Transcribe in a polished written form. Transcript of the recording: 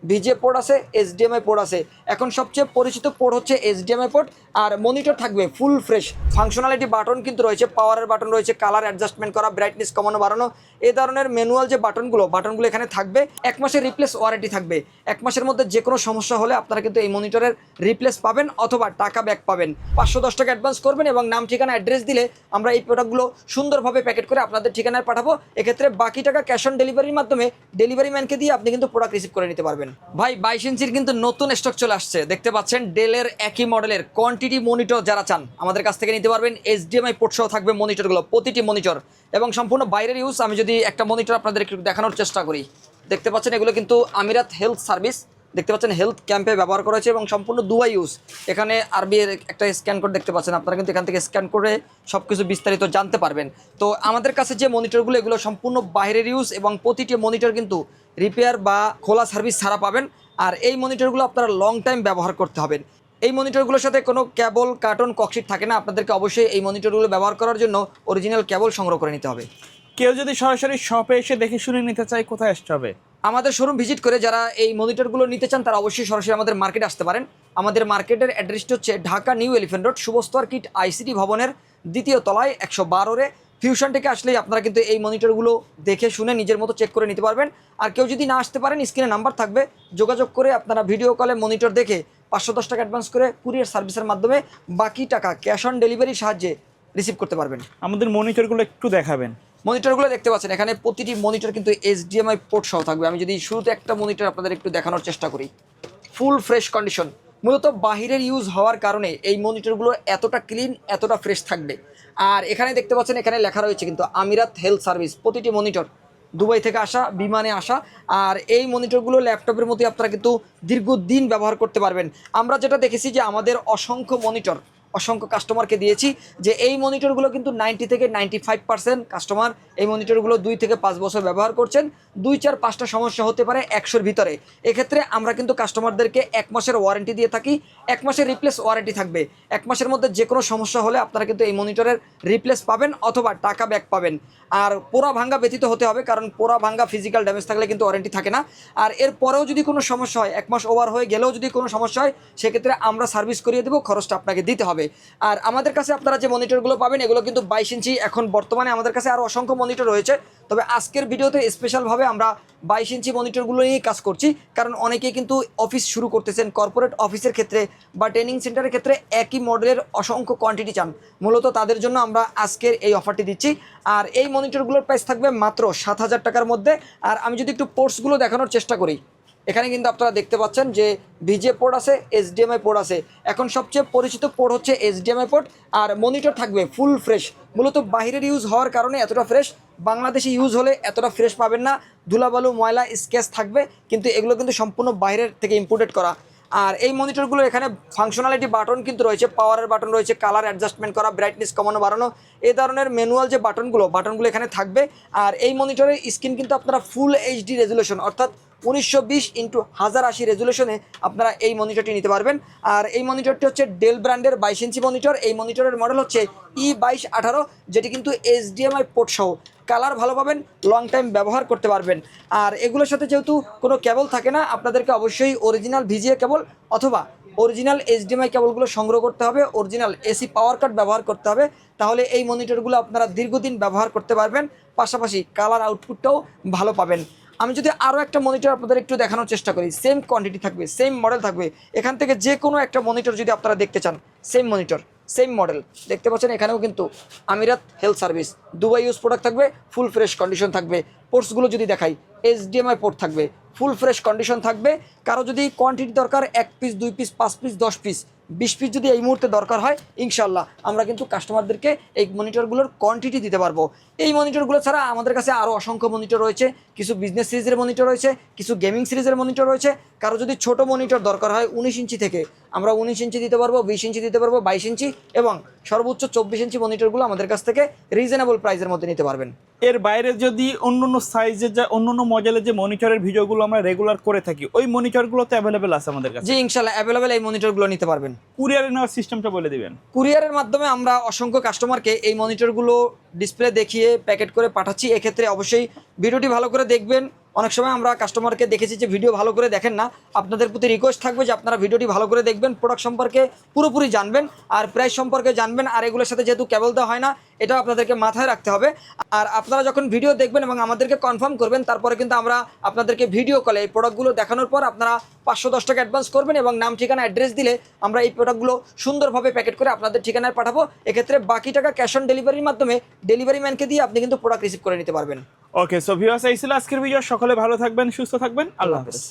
VGA port আছে, HDMI port আছে। এখন সবচেয়ে পরিচিত পোর্ট হচ্ছে এইচডিএমআই পোর্ট। আর মনিটর থাকবে ফুল ফ্রেশ, ফাংশনালিটি বাটন কিন্তু রয়েছে, পাওয়ারের বাটন রয়েছে, কালার অ্যাডজাস্টমেন্ট করা, ব্রাইটনেস কমানো বাড়ানো, এই ধরনের ম্যানুয়াল যে বাটনগুলো এখানে থাকবে। 1 মাসের রিপ্লেস ওয়ারেন্টি থাকবে। 1 মাসের মধ্যে যে কোনো সমস্যা হলে আপনারা কিন্তু এই মনিটরের রিপ্লেস পাবেন অথবা টাকা ব্যাক পাবেন। 510 টাকা অ্যাডভান্স করবেন এবং নাম ঠিকানা অ্যাড্রেস দিলে আমরা এই প্রোডাক্টগুলো সুন্দরভাবে প্যাকেট করে আপনাদের ঠিকানায় পাঠাবো। এক্ষেত্রে বাকি টাকা ক্যাশ অন ডেলিভারির মাধ্যমে ডেলিভারি ম্যানকে দিয়ে আপনি কিন্তু প্রোডাক্ট রিসিভ করে নিতে পারবেন। ভাই 22 ইঞ্চির কিন্তু নতুন স্টক চলে আসছে, দেখতে পাচ্ছেন ডেলের একই মডেলের কোয়ান্টিটি মনিটর যারা চান আমাদের কাছ থেকে নিতে পারবেন। এইচডিএমআই পোর্ট সহ থাকবে মনিটরগুলো, প্রতিটি মনিটর এবং সম্পূর্ণ বাইরের ইউজ। আমি যদি একটা মনিটর আপনাদের একটু দেখানোর চেষ্টা করি, দেখতে পাচ্ছেন এগুলো কিন্তু আমিরাত হেলথ সার্ভিস, দেখতে পাচ্ছেন হেলথ ক্যাম্পে ব্যবহার করা হয়েছে এবং সম্পূর্ণ দুবাই ইউজ। এখানে আরবি এর একটা স্ক্যান কোড দেখতে পাচ্ছেন, আপনারা কিন্তু এখান থেকে স্ক্যান করে সব কিছু বিস্তারিত জানতে পারবেন। তো আমাদের কাছে যে মনিটরগুলো এগুলো সম্পূর্ণ বাইরের ইউজ এবং প্রতিটি মনিটর কিন্তু রিপেয়ার বা খোলা সার্ভিস ছাড়া পাবেন। আর এই মনিটরগুলো আপনারা লং টাইম ব্যবহার করতে হবেন। এই মনিটরগুলোর সাথে কোনো কেবল, কার্টন, ককশিট থাকে না। আপনাদেরকে অবশ্যই এই মনিটরগুলো ব্যবহার করার জন্য অরিজিনাল কেবল সংগ্রহ করে নিতে হবে। কেউ যদি সরাসরি শপে এসে দেখে শুনে নিতে চায়, কোথায় আসতে হবে? আমাদের শোরুম ভিজিট করে যারা এই মনিটরগুলো নিতে চান তারা অবশ্যই সরাসরি আমাদের মার্কেটে আসতে পারেন। আমাদের মার্কেটের অ্যাড্রেসটি হচ্ছে ঢাকা নিউ এলিফ্যান্ট রোড, শুভস্তর কিট আইসিটি ভবনের 2য় তলায় 112-রে। ফিউশন থেকে আসলেই আপনারা কিন্তু এই মনিটরগুলো দেখে শুনে নিজের মতো চেক করে নিতে পারবেন। আর কেউ যদি না আসতে পারেন, স্ক্রিনে নাম্বার থাকবে, যোগাযোগ করে আপনারা ভিডিও কলে মনিটর দেখে 510 টাকা অ্যাডভান্স করে কুরিয়ার সার্ভিসের মাধ্যমে বাকি টাকা ক্যাশ অন ডেলিভারির সাহায্যে রিসিভ করতে পারবেন। আমাদের মনিটরগুলো একটু দেখাবেন। মনিটরগুলো দেখতে পাচ্ছেন এখানে প্রতিটি মনিটর কিন্তু এইচডিএমআই পোর্ট সহ থাকবে। আমি যদি শুরুতে একটা মনিটর আপনাদের একটু দেখানোর চেষ্টা করি, ফুল ফ্রেশ কন্ডিশন। মূলত বাহিরের ইউজ হওয়ার কারণে এই মনিটরগুলো এতটা ক্লিন, এতটা ফ্রেশ থাকবে। আর এখানে দেখতে পাচ্ছেন এখানে লেখা রয়েছে কিন্তু আমিরাত হেলথ সার্ভিস। প্রতিটি মনিটর দুবাই থেকে আসা, বিমানে আসা। আর এই মনিটরগুলো ল্যাপটপের মতোই আপনারা কিন্তু দীর্ঘদিন ব্যবহার করতে পারবেন। আমরা যেটা দেখেছি যে আমাদের অসংখ্য কাস্টমারকে দিয়েছি যে এই মনিটরগুলো কিন্তু 90 থেকে 95% কাস্টমার এই মনিটরগুলো 2 থেকে 5 বছর ব্যবহার করছেন। 2-4-5টা সমস্যা হতে পারে 100-র ভিতরে। এক্ষেত্রে আমরা কিন্তু কাস্টমারদেরকে 1 মাসের ওয়ারেন্টি দিয়ে থাকি। 1 মাসের রিপ্লেস ওয়ারেন্টি থাকবে। 1 মাসের মধ্যে যে কোনো সমস্যা হলে আপনারা কিন্তু এই মনিটরের রিপ্লেস পাবেন অথবা টাকা ব্যাক পাবেন। আর পোড়া ভাঙ্গা ব্যতীত হতে হবে, কারণ পোড়া ভাঙ্গা ফিজিক্যাল ড্যামেজ থাকলে কিন্তু ওয়ারেন্টি থাকে না। আর এর পরেও যদি কোনো সমস্যা হয়, 1 মাস ওভার হয়ে গেলেও যদি কোনো সমস্যা হয়, সেক্ষেত্রে আমরা সার্ভিস করিয়ে দেবো, খরচটা আপনাকে দিতে হবে। আর আমাদের কাছে আপনারা যে মনিটরগুলো পাবেন এগুলো কিন্তু 22 ইঞ্চি। এখন বর্তমানে আমাদের কাছে আরও অসংখ্য মনিটর রয়েছে, তবে আজকের ভিডিওতে স্পেশালভাবে আমরা 22 ইঞ্চি মনিটরগুলো নিয়েই কাজ করছি। কারণ অনেকেই কিন্তু অফিস শুরু করতেছেন, কর্পোরেট অফিসের ক্ষেত্রে বা ট্রেনিং সেন্টারের ক্ষেত্রে একই মডেলের অসংখ্য কোয়ান্টিটি চান। মূলত তাদের জন্য আমরা আজকের এই অফারটি দিচ্ছি। আর এই মনিটরগুলোর প্রাইস থাকবে মাত্র 7,000 টাকার মধ্যে। আর আমি যদি একটু পোর্টসগুলো দেখানোর চেষ্টা করি, এখানে কিন্তু আপনারা দেখতে পাচ্ছেন যে ভিজিএ পোর্ট আছে, এইচডিএমআই পোর্ট আছে। এখন সবচেয়ে পরিচিত পোর্ট হচ্ছে এইচডিএমআই পোর্ট। আর মনিটর থাকবে ফুল ফ্রেশ। মূলত বাহিরের ইউজ হওয়ার কারণে এতটা ফ্রেশ, বাংলাদেশি ইউজ হলে এতটা ফ্রেশ পাবেন না। ধুলাবালু, ময়লা, স্কেচ থাকবে, কিন্তু এগুলো কিন্তু সম্পূর্ণ বাইরের থেকে ইম্পোর্টেড করা। আর এই মনিটরগুলো এখানে ফাংশনালিটি বাটন কিন্তু রয়েছে, পাওয়ারের বাটন রয়েছে, কালার অ্যাডজাস্টমেন্ট করা, ব্রাইটনেস কমানো বাড়ানো, এই ধরনের ম্যানুয়াল যে বাটনগুলো এখানে থাকবে। আর এই মনিটরের স্ক্রিন কিন্তু আপনারা ফুল এইচডি রেজুলেশন অর্থাৎ 1920x1080 রেজুলেশনে আপনারা এই মনিটরটি নিতে পারবেন। আর এই মনিটরটি হচ্ছে ডেল ব্র্যান্ডের 22 ইঞ্চি মনিটর। এই মনিটরের মডেল হচ্ছে E2218, যেটি কিন্তু এইচডিএমআই পোর্ট সহ। কালার ভালো পাবেন, লং টাইম ব্যবহার করতে পারবেন। আর এগুলোর সাথে যেহেতু কোনো কেবল থাকে না, আপনাদেরকে অবশ্যই অরিজিনাল ভিজিএ কেবল অথবা অরিজিনাল এইচডিএমআই কেবলগুলো সংগ্রহ করতে হবে, অরিজিনাল এসি পাওয়ার কাট ব্যবহার করতে হবে। তাহলে এই মনিটরগুলো আপনারা দীর্ঘদিন ব্যবহার করতে পারবেন, পাশাপাশি কালার আউটপুটটাও ভালো পাবেন। আমি যদি আরও একটা মনিটর আপনাদের একটু দেখানোর চেষ্টা করি, সেম কোয়ান্টিটি থাকবে, সেম মডেল থাকবে। এখান থেকে যে কোনো একটা মনিটর যদি আপনারা দেখতে চান, সেম মনিটর, সেম মডেল দেখতে পাচ্ছেন। এখানেও কিন্তু আমিরাত health service Dubai use product থাকবে, ফুল ফ্রেশ কন্ডিশন থাকবে। পোর্টসগুলো যদি দেখাই, এইচডিএমআই পোর্ট থাকবে, ফুল ফ্রেশ কন্ডিশন থাকবে। কারো যদি কোয়ান্টিটি দরকার 1 piece, 2 piece, 5 piece, 10 piece, 20 piece যদি এই মুহূর্তে দরকার হয়, ইনশাল্লাহ আমরা কিন্তু কাস্টমারদেরকে এই মনিটরগুলোর কোয়ান্টিটি দিতে পারবো। এই মনিটরগুলো ছাড়া আমাদের কাছে আরও অসংখ্য মনিটর রয়েছে। কিছু বিজনেস সিরিজের মনিটর রয়েছে, কিছু গেমিং সিরিজের মনিটর রয়েছে। কারো যদি ছোট মনিটর দরকার হয় 19 ইঞ্চি থেকে, আমরা 19 ইঞ্চি দিতে পারবো, 20 ইঞ্চি দিতে পারবো, 22 ইঞ্চি এবং সর্বোচ্চ 24 ইঞ্চি মনিটরগুলো আমাদের কাছ থেকে রিজনেবল প্রাইসের মধ্যে নিতে পারবেন। এর বাইরে যদি অন্যান্য সাইজের অন্যান্য মডেলের যে মনিটরের ভিডিওগুলো আমরা রেগুলার করে থাকি, ওই মনিটরগুলো তো অ্যাভেলেবেল আছে আমাদের কাছে? জি ইনশাল্লাহ অ্যাভেলেবেল এই মনিটরগুলো নিতে পারবেন। কুরিয়ারে নেওয়ার সিস্টেমটা বলে দিবেন। কুরিয়ারের মাধ্যমে আমরা অসংখ্য কাস্টমারকে এই মনিটরগুলো ডিসপ্লে দেখিয়ে প্যাকেট করে পাঠাচ্ছি। এক্ষেত্রে অবশ্যই ভিডিওটি ভালো করে দেখবেন, অনেক সময় আমরা কাস্টমারকে দেখেছি যে ভিডিও ভালো করে দেখেন না। আপনাদের প্রতি রিকোয়েস্ট থাকবে যে আপনারা ভিডিওটি ভালো করে দেখবেন, প্রোডাক্ট সম্পর্কে পুরোপুরি জানবেন, আর প্রাইস সম্পর্কে জানবেন। আর এগুলোর সাথে যেহেতু কেবল দেওয়া হয় না, এটাও আপনাদেরকে মাথায় রাখতে হবে। আর আপনারা যখন ভিডিও দেখবেন এবং আমাদেরকে কনফার্ম করবেন, তারপরে কিন্তু আমরা আপনাদেরকে ভিডিও কলে এই প্রোডাক্টগুলো দেখানোর পর আপনারা 510 টাকা অ্যাডভান্স করবেন এবং নাম ঠিকানা অ্যাড্রেস দিলে আমরা এই প্রোডাক্টগুলো সুন্দরভাবে প্যাকেট করে আপনাদের ঠিকানায় পাঠাবো। এক্ষেত্রে বাকি টাকা ক্যাশ অন ডেলিভারির মাধ্যমে ডেলিভারি ম্যানকে দিয়ে আপনি কিন্তু প্রোডাক্ট রিসিভ করে নিতে পারবেন। ওকে, সো ভিউয়ার্স, এই ছিল আজকের ভিডিও। সকলে ভালো থাকবেন, সুস্থ থাকবেন, আল্লাহ হাফেজ।